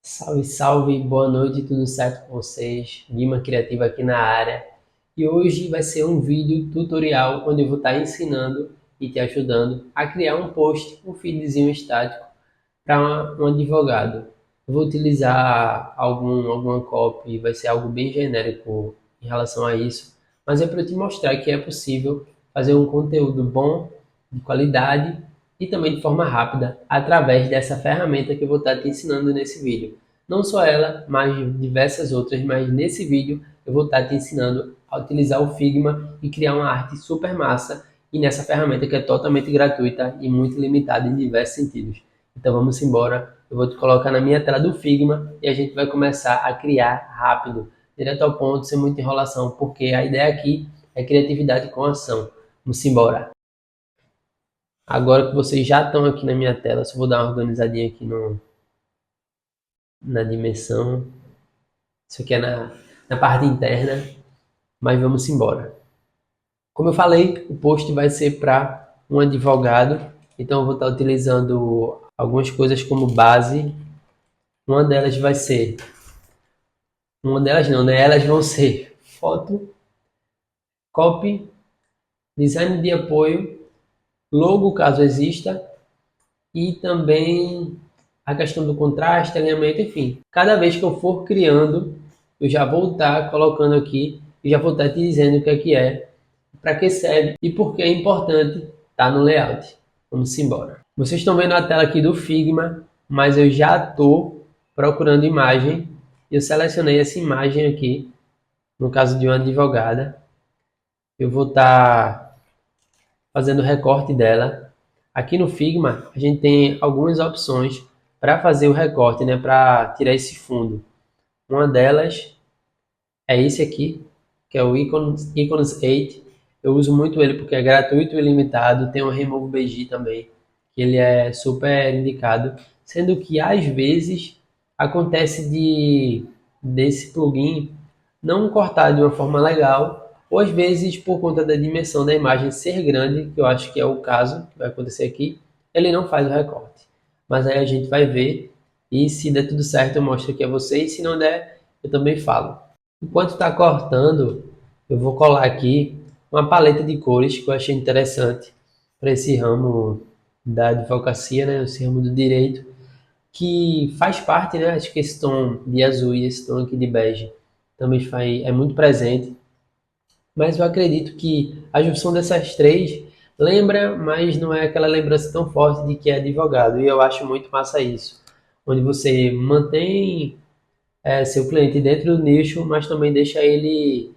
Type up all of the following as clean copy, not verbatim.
Salve, salve, boa noite, tudo certo com vocês? Lima Criativa aqui na área. E hoje vai ser um vídeo tutorial onde eu vou estar ensinando e te ajudando a criar um post, um feedzinho estático para um advogado. Eu vou utilizar alguma copy, vai ser algo bem genérico em relação a isso, mas é para te mostrar que é possível fazer um conteúdo bom, de qualidade e também de forma rápida através dessa ferramenta que eu vou estar te ensinando nesse vídeo. Não só ela, mas diversas outras, mas nesse vídeo eu vou estar te ensinando a utilizar o Figma e criar uma arte super massa e nessa ferramenta que é totalmente gratuita e muito limitada em diversos sentidos. Então vamos embora, eu vou te colocar na minha tela do Figma e a gente vai começar a criar rápido, direto ao ponto, sem muita enrolação, porque a ideia aqui é criatividade com ação. Vamos embora. Agora que vocês já estão aqui na minha tela, só vou dar uma organizadinha aqui na dimensão. Isso aqui é na parte interna, mas vamos embora. Como eu falei, o post vai ser para um advogado, então eu vou estar utilizando algumas coisas como base. Uma delas vai ser Uma delas não, né? Elas vão ser foto, copy, design de apoio, logo caso exista, e também a questão do contraste, alinhamento, enfim. Cada vez que eu for criando, eu já vou estar colocando aqui e já vou estar te dizendo o que é, para que serve e por que é importante estar no layout. Vamos embora. Vocês estão vendo a tela aqui do Figma, mas eu já estou procurando imagem. Eu selecionei essa imagem aqui, no caso de uma advogada. Eu vou estar fazendo o recorte dela. Aqui no Figma, a gente tem algumas opções para fazer o recorte, né, para tirar esse fundo. Uma delas é esse aqui, que é o Iconos 8. Eu uso muito ele porque é gratuito e ilimitado. Tem o Remove BG também, que ele é super indicado. Sendo que às vezes acontece desse plugin não cortar de uma forma legal, ou às vezes por conta da dimensão da imagem ser grande, que eu acho que é o caso que vai acontecer aqui, ele não faz o recorte. Mas aí a gente vai ver e se der tudo certo eu mostro aqui a vocês, se não der eu também falo. Enquanto está cortando, eu vou colar aqui uma paleta de cores que eu achei interessante para esse ramo da advocacia, né, esse ramo do direito, que faz parte, né, acho que esse tom de azul e esse tom aqui de bege também é muito presente, mas eu acredito que a junção dessas três lembra, mas não é aquela lembrança tão forte de que é advogado, e eu acho muito massa isso, onde você mantém seu cliente dentro do nicho, mas também deixa ele,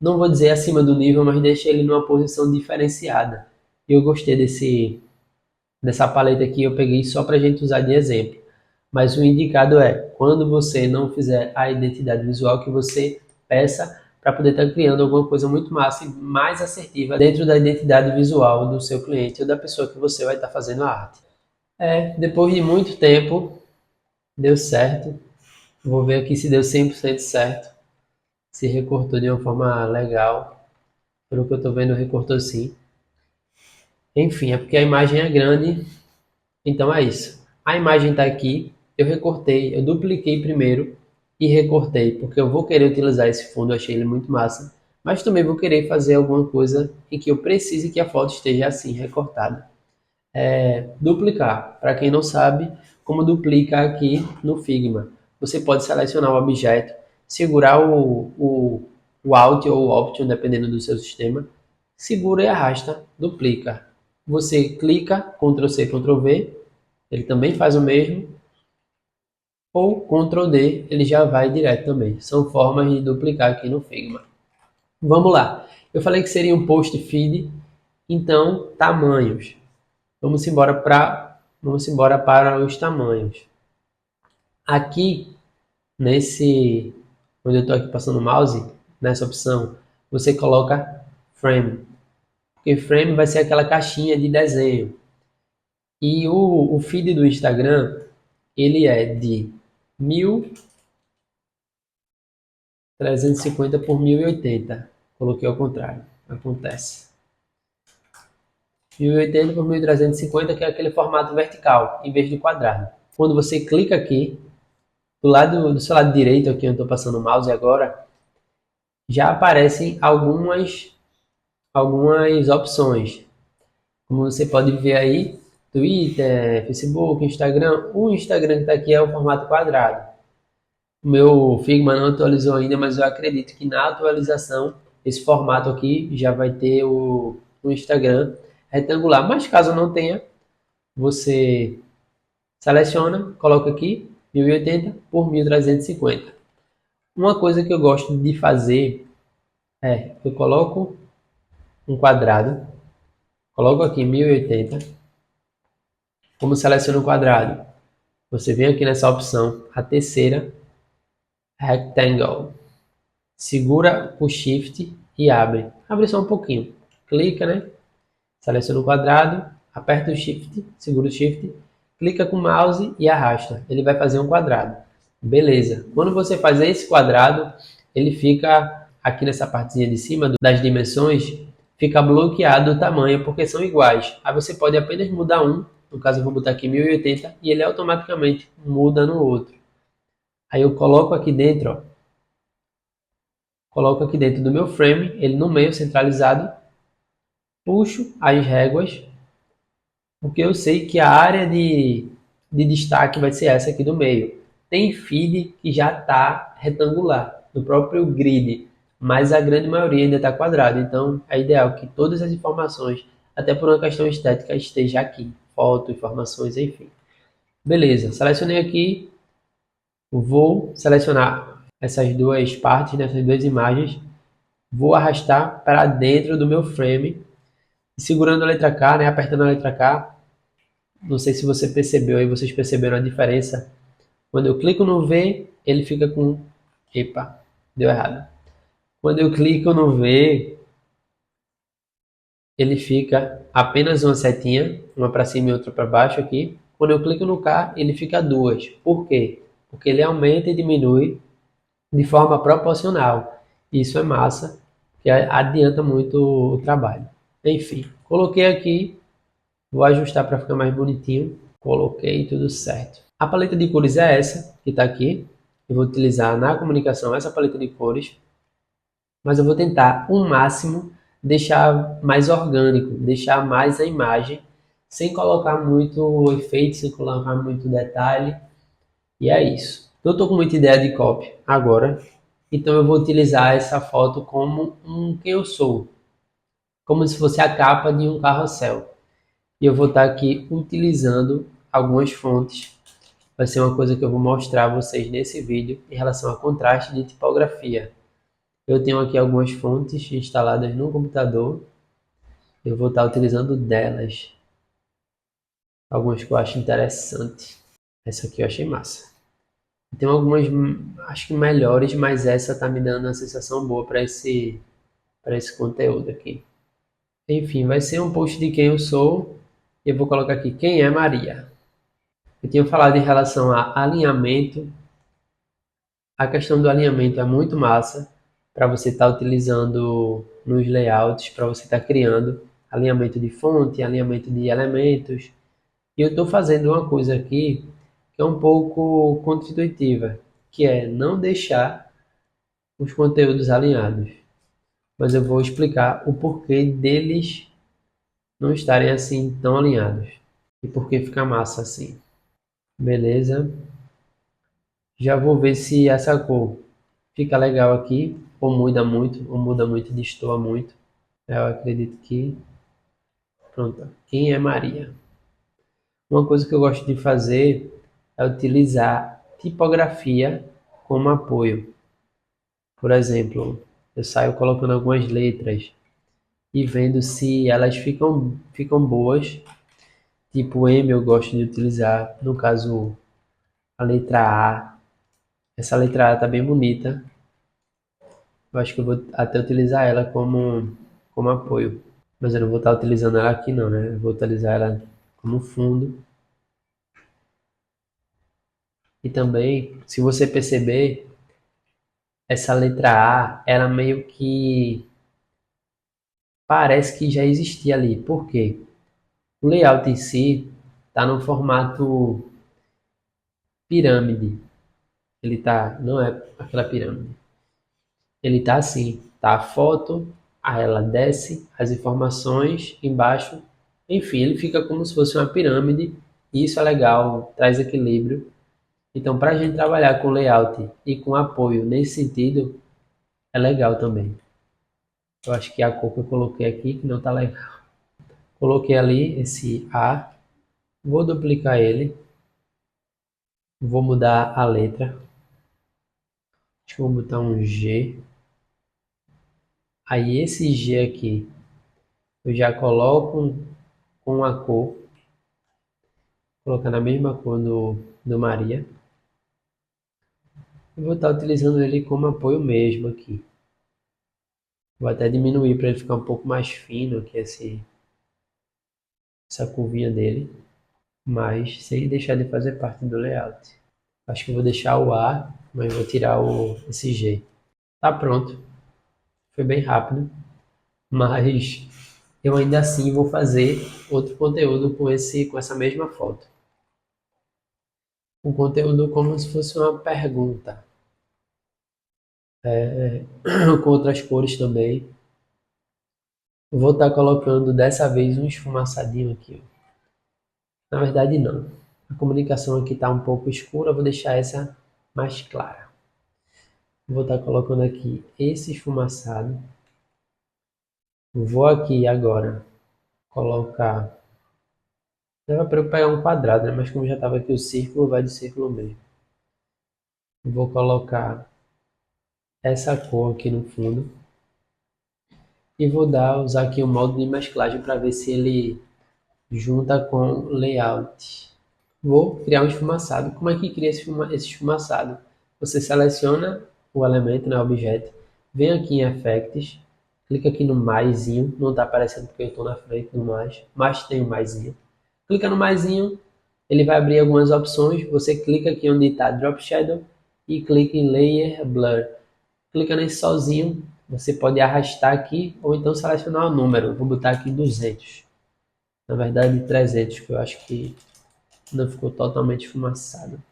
não vou dizer acima do nível, mas deixa ele numa posição diferenciada. E eu gostei dessa paleta aqui, eu peguei só para a gente usar de exemplo. Mas o indicado é, quando você não fizer a identidade visual, que você peça para poder estar criando alguma coisa muito massa e mais assertiva dentro da identidade visual do seu cliente ou da pessoa que você vai estar fazendo a arte. Depois de muito tempo, deu certo. Vou ver aqui se deu 100% certo. Se recortou de uma forma legal. Pelo que eu estou vendo, recortou sim. Enfim, é porque a imagem é grande, então é isso. A imagem está aqui, eu recortei, eu dupliquei primeiro e recortei, porque eu vou querer utilizar esse fundo, eu achei ele muito massa, mas também vou querer fazer alguma coisa em que eu precise que a foto esteja assim, recortada. Duplicar, para quem não sabe, como duplica aqui no Figma. Você pode selecionar o objeto, segurar o Alt ou o Option, dependendo do seu sistema, segura e arrasta, duplica. Você clica, Ctrl C, Ctrl V, ele também faz o mesmo, ou Ctrl D, ele já vai direto também. São formas de duplicar aqui no Figma. Vamos lá. Eu falei que seria um post feed, então tamanhos. Vamos embora para os tamanhos. Aqui nesse onde eu estou aqui passando o mouse, nessa opção, você coloca frame, porque frame vai ser aquela caixinha de desenho. E o feed do Instagram, ele é de 1350 por 1080. Coloquei ao contrário, acontece. 1080 por 1350, que é aquele formato vertical, em vez de quadrado. Quando você clica aqui, do seu lado direito, aqui onde eu estou passando o mouse agora, já aparecem algumas opções. Como você pode ver aí, Twitter, Facebook, Instagram. O Instagram que está aqui é o formato quadrado. O meu Figma não atualizou ainda, mas eu acredito que na atualização esse formato aqui já vai ter o Instagram retangular. Mas caso não tenha, você seleciona, coloca aqui 1080 por 1350. Uma coisa que eu gosto de fazer é, eu coloco um quadrado, coloco aqui 1080, como seleciono o quadrado? Você vem aqui nessa opção, a terceira, Rectangle. Segura o Shift e abre. Abre só um pouquinho. Clica, né? Seleciona o quadrado, aperta o Shift, segura o Shift, clica com o mouse e arrasta. Ele vai fazer um quadrado. Beleza. Quando você faz esse quadrado, ele fica aqui nessa partezinha de cima das dimensões, fica bloqueado o tamanho porque são iguais. Aí você pode apenas mudar um, no caso eu vou botar aqui 1080 e ele automaticamente muda no outro. Aí eu coloco aqui dentro, ó, coloco aqui dentro do meu frame, ele no meio centralizado, puxo as réguas, porque eu sei que a área de destaque vai ser essa aqui do meio. Tem feed que já está retangular, no próprio grid, mas a grande maioria ainda está quadrado, então é ideal que todas as informações, até por uma questão estética, esteja aqui. Foto, informações, enfim. Beleza, selecionei aqui, vou selecionar essas duas partes, né, essas duas imagens, vou arrastar para dentro do meu frame, segurando a letra K, né, apertando a letra K. Não sei se você percebeu aí, vocês perceberam a diferença. Quando eu clico no V, ele fica com... Epa, deu errado. Quando eu clico no V, ele fica apenas uma setinha, uma para cima e outra para baixo aqui. Quando eu clico no K, ele fica duas. Por quê? Porque ele aumenta e diminui de forma proporcional. Isso é massa, que adianta muito o trabalho. Enfim, coloquei aqui, vou ajustar para ficar mais bonitinho. Coloquei tudo certo. A paleta de cores é essa, que está aqui. Eu vou utilizar na comunicação essa paleta de cores, mas eu vou tentar o máximo deixar mais orgânico, deixar mais a imagem, sem colocar muito efeito, sem colocar muito detalhe. E é isso. Eu estou com muita ideia de copy agora, então eu vou utilizar essa foto como um quem eu sou, como se fosse a capa de um carrossel. E eu vou estar aqui utilizando algumas fontes. Vai ser uma coisa que eu vou mostrar a vocês nesse vídeo em relação a contraste de tipografia. Eu tenho aqui algumas fontes instaladas no computador. Eu vou estar utilizando delas. Algumas que eu acho interessante. Essa aqui eu achei massa. Tem algumas, acho que melhores, mas essa tá me dando uma sensação boa para esse conteúdo aqui. Enfim, vai ser um post de quem eu sou. E eu vou colocar aqui quem é Maria. Eu tinha falado em relação a alinhamento. A questão do alinhamento é muito massa para você estar utilizando nos layouts, para você estar criando alinhamento de fonte, alinhamento de elementos. E eu estou fazendo uma coisa aqui que é um pouco contra-intuitiva, que é não deixar os conteúdos alinhados. Mas eu vou explicar o porquê deles não estarem assim tão alinhados e por que fica massa assim. Beleza? Já vou ver se essa cor fica legal aqui, ou muda muito, destoa muito. Eu acredito que... Pronto. Quem é Maria? Uma coisa que eu gosto de fazer é utilizar tipografia como apoio. Por exemplo, eu saio colocando algumas letras e vendo se elas ficam boas. Tipo M eu gosto de utilizar, no caso a letra A. Essa letra A tá bem bonita. Eu acho que eu vou até utilizar ela como apoio. Mas eu não vou estar utilizando ela aqui não, né? Eu vou utilizar ela como fundo. E também, se você perceber, essa letra A, ela meio que parece que já existia ali. Por quê? O layout em si está no formato pirâmide. Ele tá, não é aquela pirâmide. Ele tá assim, tá a foto, aí ela desce, as informações embaixo, enfim, ele fica como se fosse uma pirâmide, e isso é legal, traz equilíbrio. Então, para a gente trabalhar com layout e com apoio nesse sentido, é legal também. Eu acho que a cor que eu coloquei aqui, que não tá legal. Coloquei ali esse A, vou duplicar ele, vou mudar a letra, acho que vou botar um G. Aí esse G aqui, eu já coloco com a cor, colocando a mesma cor do Maria. E vou estar utilizando ele como apoio mesmo aqui. Vou até diminuir para ele ficar um pouco mais fino aqui essa curvinha dele, mas sem deixar de fazer parte do layout. Acho que eu vou deixar o A, mas vou tirar esse G. Tá pronto. Foi bem rápido, mas eu ainda assim vou fazer outro conteúdo com essa mesma foto. Um conteúdo como se fosse uma pergunta, com outras cores também. Eu vou estar colocando dessa vez um esfumaçadinho aqui, ó. Na verdade, não. A comunicação aqui está um pouco escura, eu vou deixar essa mais clara. Vou estar colocando aqui esse esfumaçado. Vou aqui agora colocar. Dava para eu pegar um quadrado, né? Mas como já estava aqui o círculo, vai de círculo mesmo. Vou colocar essa cor aqui no fundo. E vou usar aqui o modo de mesclagem para ver se ele junta com layout. Vou criar um esfumaçado. Como é que cria esse esfumaçado? Você seleciona o elemento, né, o objeto, vem aqui em Effects, clica aqui no maisinho, não está aparecendo porque eu estou na frente do mais, mas tem o maisinho. Clica no maisinho, ele vai abrir algumas opções, você clica aqui onde está Drop Shadow e clica em Layer Blur. Clica nesse sozinho, você pode arrastar aqui ou então selecionar o número. Vou botar aqui 200, na verdade 300, que eu acho que não ficou totalmente esfumaçado.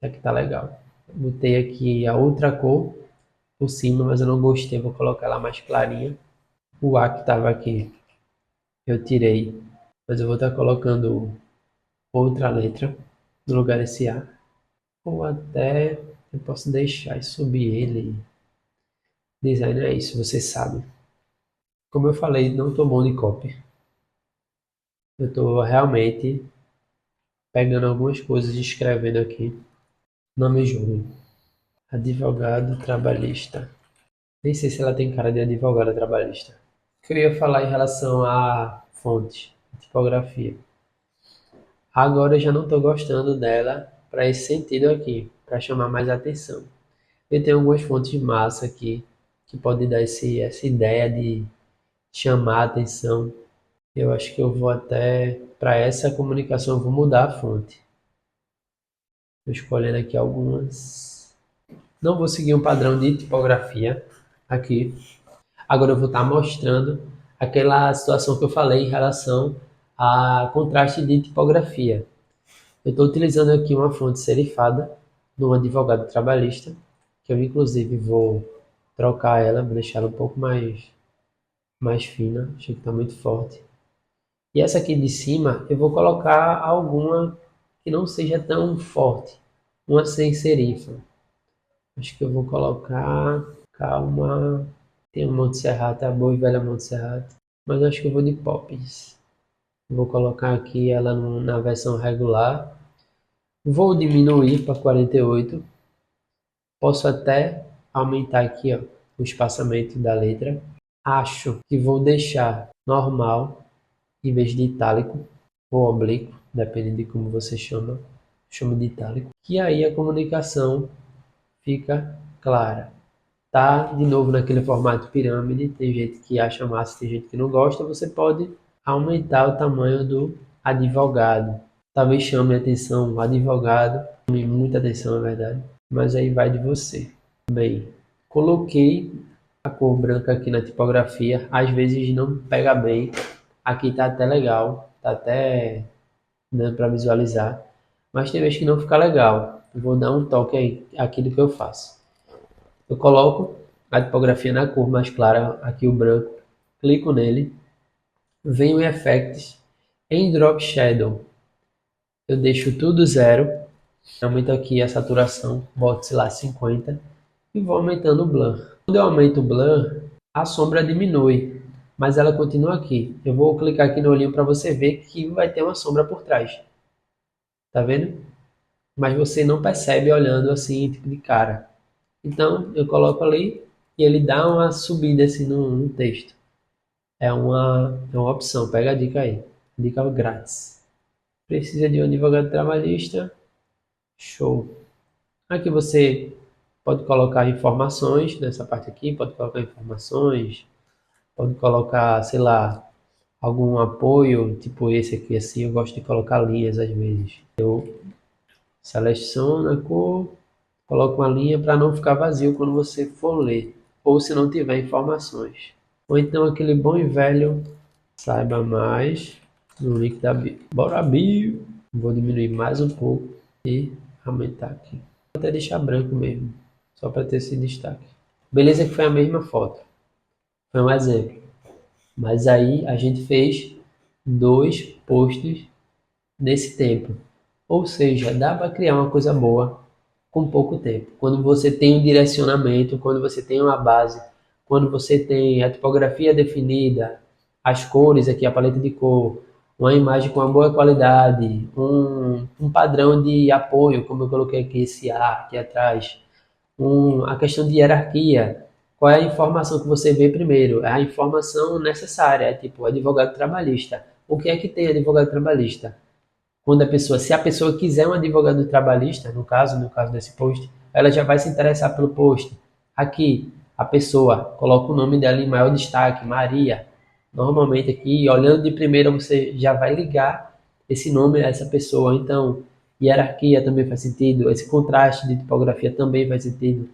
Aqui tá legal. Botei aqui a outra cor por cima, mas eu não gostei, vou colocar ela mais clarinha. O A que estava aqui eu tirei, mas eu vou estar colocando outra letra no lugar desse A. Ou até eu posso deixar e subir ele. Design é isso, você sabe. Como eu falei, não tô bom de copy. Eu tô realmente pegando algumas coisas e escrevendo aqui. Não me julgue. Advogado trabalhista. Nem sei se ela tem cara de advogada trabalhista. O que eu ia falar em relação à fonte, tipografia. Agora eu já não estou gostando dela para esse sentido aqui, para chamar mais atenção. Eu tenho algumas fontes massa aqui que podem dar essa ideia de chamar a atenção. Eu acho que eu vou até, para essa comunicação, eu vou mudar a fonte. Estou escolhendo aqui algumas. Não vou seguir um padrão de tipografia aqui. Agora eu vou estar mostrando aquela situação que eu falei em relação a contraste de tipografia. Eu estou utilizando aqui uma fonte serifada de um advogado trabalhista, que eu inclusive vou trocar ela, vou deixar ela um pouco mais fina, achei que está muito forte. E essa aqui de cima eu vou colocar alguma que não seja tão forte, uma sem serifa. Acho que eu vou colocar, calma, tem um Monte Serrato, a boa e velha Monte Serrato, mas acho que eu vou de Poppins. Vou colocar aqui ela na versão regular. Vou diminuir para 48. Posso até aumentar aqui, ó, o espaçamento da letra. Acho que vou deixar normal em vez de itálico ou oblíquo, dependendo de como você chama. Chamo de itálico. Que aí a comunicação fica clara. Tá de novo naquele formato pirâmide. Tem gente que acha massa, tem gente que não gosta. Você pode aumentar o tamanho do advogado. Talvez chame a atenção o advogado, chame muita atenção, na verdade, mas aí vai de você. Bem, coloquei a cor branca aqui na tipografia, às vezes não pega bem. Aqui tá até legal, tá até dando para visualizar, mas tem vezes que não fica legal. Eu vou dar um toque aí, aqui do que eu faço. Eu coloco a tipografia na cor mais clara, aqui o branco, clico nele, venho em Effects, em Drop Shadow, eu deixo tudo zero, aumento aqui a saturação, boto, sei lá, 50, e vou aumentando o blur. Quando eu aumento o blur, a sombra diminui, mas ela continua aqui. Eu vou clicar aqui no olhinho para você ver que vai ter uma sombra por trás. Tá vendo? Mas você não percebe olhando assim, tipo de cara. Então, eu coloco ali e ele dá uma subida assim no texto. É uma opção, pega a dica aí. Dica grátis. Precisa de um advogado trabalhista? Show. Aqui você pode colocar informações nessa parte aqui, pode colocar informações, pode colocar, sei lá, algum apoio, tipo esse aqui assim, eu gosto de colocar linhas às vezes. Eu seleciono a cor, coloco uma linha para não ficar vazio quando você for ler, ou se não tiver informações. Ou então aquele bom e velho saiba mais no link da bio. Bora bio! Vou diminuir mais um pouco e aumentar aqui. Vou até deixar branco mesmo, só para ter esse destaque. Beleza que foi a mesma foto, foi um exemplo. Mas aí a gente fez 2 posts nesse tempo. Ou seja, dá para criar uma coisa boa com pouco tempo. Quando você tem um direcionamento, quando você tem uma base, quando você tem a tipografia definida, as cores aqui, a paleta de cor, uma imagem com uma boa qualidade, um padrão de apoio, como eu coloquei aqui esse A aqui atrás, a questão de hierarquia. Qual é a informação que você vê primeiro? É a informação necessária, é tipo advogado trabalhista. O que é que tem advogado trabalhista? Se a pessoa quiser um advogado trabalhista, no caso desse post, ela já vai se interessar pelo post. Aqui, a pessoa coloca o nome dela em maior destaque, Maria. Normalmente aqui, olhando de primeira, você já vai ligar esse nome a essa pessoa. Então, hierarquia também faz sentido, esse contraste de tipografia também faz sentido.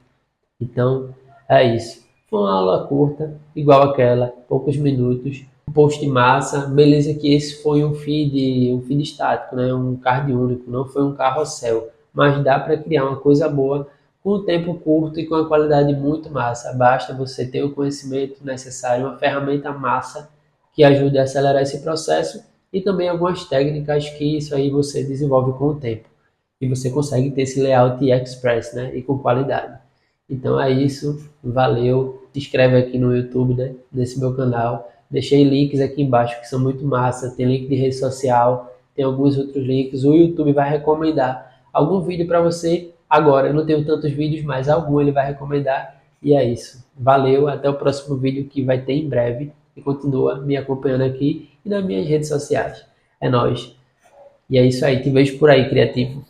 Então, é isso. Foi uma aula curta, igual aquela, poucos minutos, um post massa. Beleza que esse foi um feed estático, né? Um card único, não foi um carrossel. Mas dá para criar uma coisa boa com um tempo curto e com uma qualidade muito massa. Basta você ter o conhecimento necessário, uma ferramenta massa que ajude a acelerar esse processo e também algumas técnicas que isso aí você desenvolve com o tempo. E você consegue ter esse layout express, né? E com qualidade. Então é isso, valeu. Se inscreve aqui no YouTube, né? Nesse meu canal. Deixei links aqui embaixo que são muito massa. Tem link de rede social, tem alguns outros links. O YouTube vai recomendar algum vídeo para você. Agora, eu não tenho tantos vídeos, mas algum ele vai recomendar. E é isso. Valeu, até o próximo vídeo que vai ter em breve. E continua me acompanhando aqui e nas minhas redes sociais. É nóis. E é isso aí, te vejo por aí, criativo.